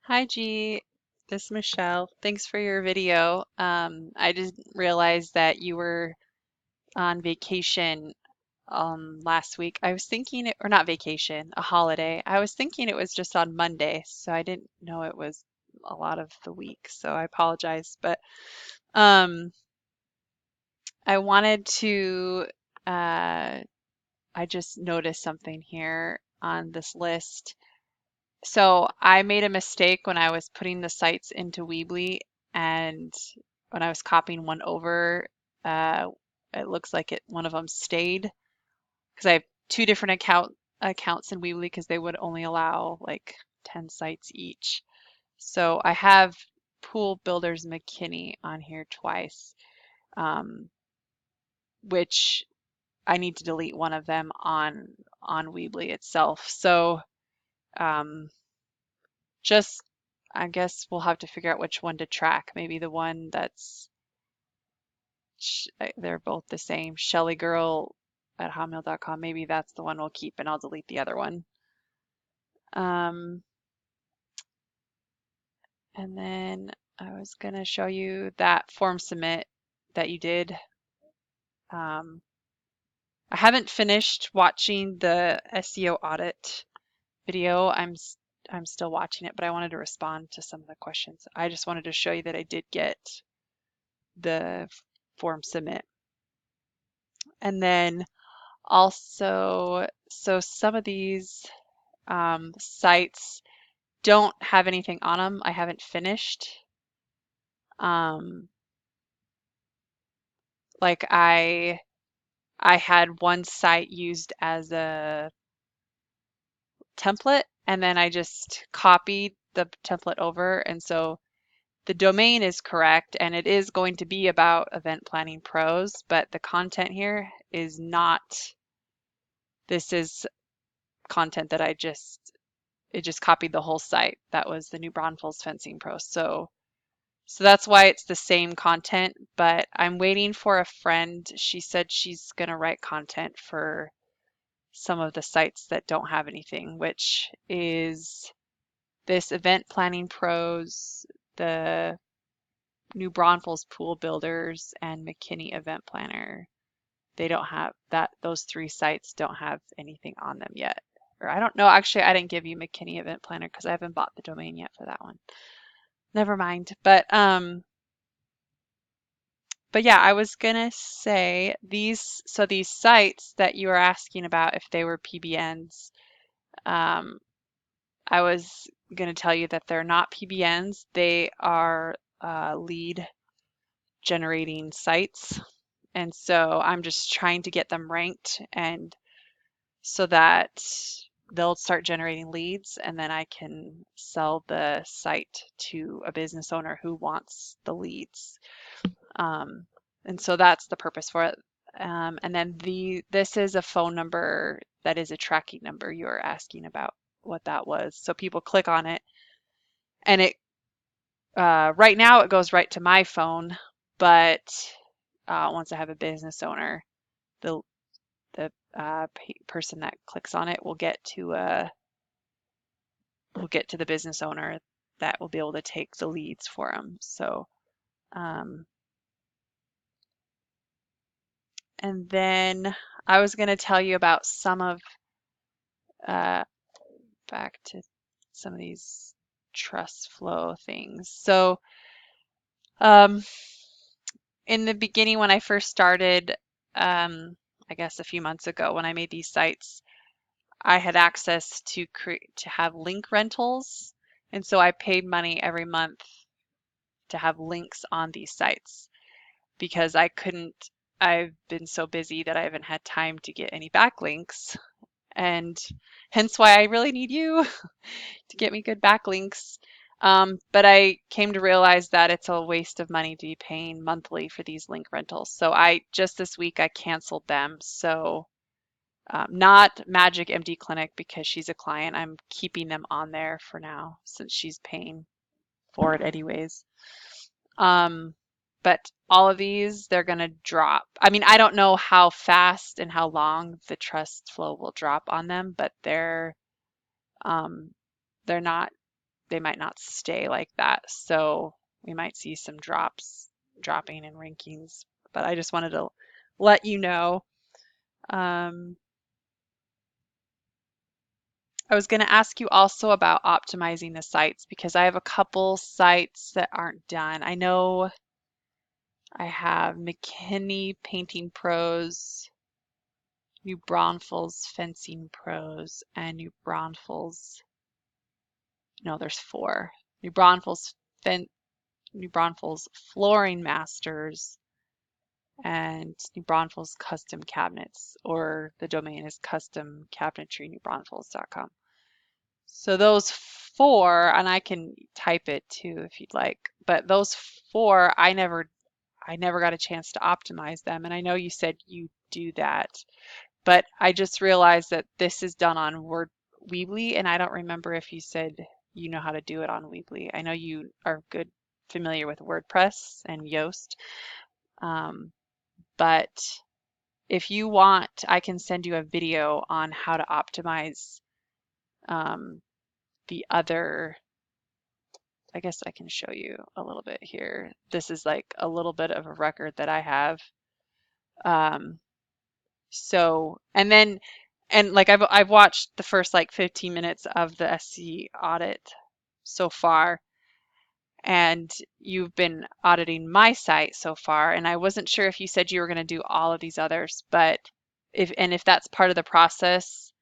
Hi G, this is Michelle. Thanks for your video. I didn't realize that you were on vacation last week. I was thinking it, or not vacation, a holiday. I was thinking it was just on Monday, so I didn't know it was a lot of the week, so I apologize. But um, I wanted to, uh, I just noticed something here on this list. So I made a mistake when I was putting the sites into Weebly, and when I was copying one over, uh, it looks like one of them stayed because I have two different accounts in Weebly because they would only allow like 10 sites each. So I have Pool Builders McKinney on here twice, um, which I need to delete one of them on Weebly itself. So um, just I guess we'll have to figure out which one to track. Maybe the one that's they're both the same. Shellygirl at hotmail.com. Maybe that's the one we'll keep and I'll delete the other one. Um, and then I was gonna show you that form submit that you did. Um, I haven't finished watching the SEO audit video. I'm still watching it, but I wanted to respond to some of the questions. I just wanted to show you that I did get the form submit. And then also, so some of these sites don't have anything on them. I haven't finished. Um, like I had one site used as a template, and then I just copied the template over, and so the domain is correct, and it is going to be about Event Planning Pros, but the content here is not. This is content that it just copied the whole site. That was the New Braunfels Fencing Pro. So that's why it's the same content, but I'm waiting for a friend. She said she's going to write content for some of the sites that don't have anything, which is this Event Planning Pros, the New Braunfels Pool Builders, and McKinney Event Planner. They don't have that, those three sites don't have anything on them yet. Or I don't know, actually, I didn't give you McKinney Event Planner because I haven't bought the domain yet for that one. Never mind. But yeah, I was gonna say these sites that you were asking about if they were PBNs, um, I was gonna tell you that they're not PBNs. They are lead generating sites. And so I'm just trying to get them ranked and so that they'll start generating leads and then I can sell the site to a business owner who wants the leads. Um, and so that's the purpose for it. And then this is a phone number that is a tracking number. You were asking about what that was. So people click on it, and it right now it goes right to my phone, but once I have a business owner, the person that clicks on it will get to the business owner that will be able to take the leads for them. So um, and then I was going to tell you about some of uh, back to some of these trust flow things. So um, in the beginning, when I first started, I guess a few months ago, when I made these sites, I had access to have link rentals, and so I paid money every month to have links on these sites because I couldn't. I've been so busy that I haven't had time to get any backlinks, and hence why I really need you to get me good backlinks. But I came to realize that it's a waste of money to be paying monthly for these link rentals. So I just this week I canceled them. So not Magic MD Clinic because she's a client. I'm keeping them on there for now since she's paying for it anyways. Um, but all of these, they're going to drop. I mean, I don't know how fast and how long the trust flow will drop on them, but um, they're not they might not stay like that. So we might see some dropping in rankings. But I just wanted to let you know. Um, I was going to ask you also about optimizing the sites because I have a couple sites that aren't done. I know I have McKinney Painting Pros, New Braunfels Fencing Pros, and New Braunfels. No, there's four. New Braunfels Fen New Braunfels Flooring Masters, and New Braunfels Custom Cabinets, or the domain is customcabinetry.newbraunfels.com. So those four, and I can type it too if you'd like, but those four, I never got a chance to optimize them. And I know you said you do that, but I just realized that this is done on Weebly, and I don't remember if you said you know how to do it on Weebly. I know you are familiar with WordPress and Yoast, but if you want, I can send you a video on how to optimize the other. I guess I can show you a little bit here. This is like a little bit of a record that I have. And like I've watched the first like 15 minutes of the SC audit so far, and you've been auditing my site so far, and I wasn't sure if you said you were going to do all of these others, but if that's part of the process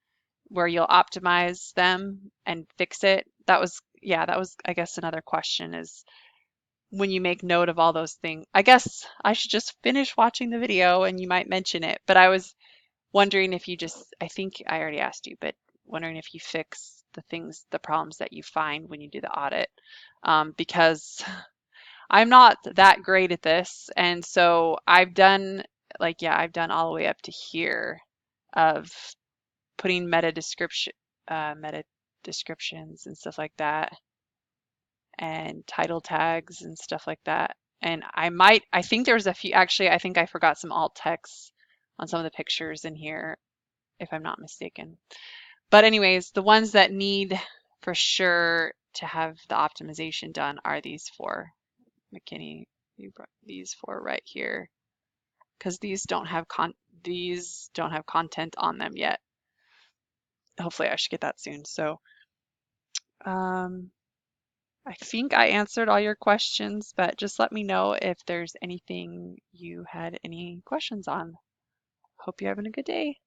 where you'll optimize them and fix it. That was I guess another question is when you make note of all those things. I guess I should just finish watching the video and you might mention it, but I was wondering if I think I already asked you, but wondering if you fix the problems that you find when you do the audit, because I'm not that great at this. And so I've done I've done all the way up to here of putting meta descriptions and stuff like that, and title tags and stuff like that. And I think there's a few, actually, I think I forgot some alt text on some of the pictures in here, if I'm not mistaken. But anyways, the ones that need for sure to have the optimization done are these four. McKinney, these four right here, because these don't have content on them yet. Hopefully I should get that soon. So I think I answered all your questions, but just let me know if there's anything you had any questions on. Hope you're having a good day.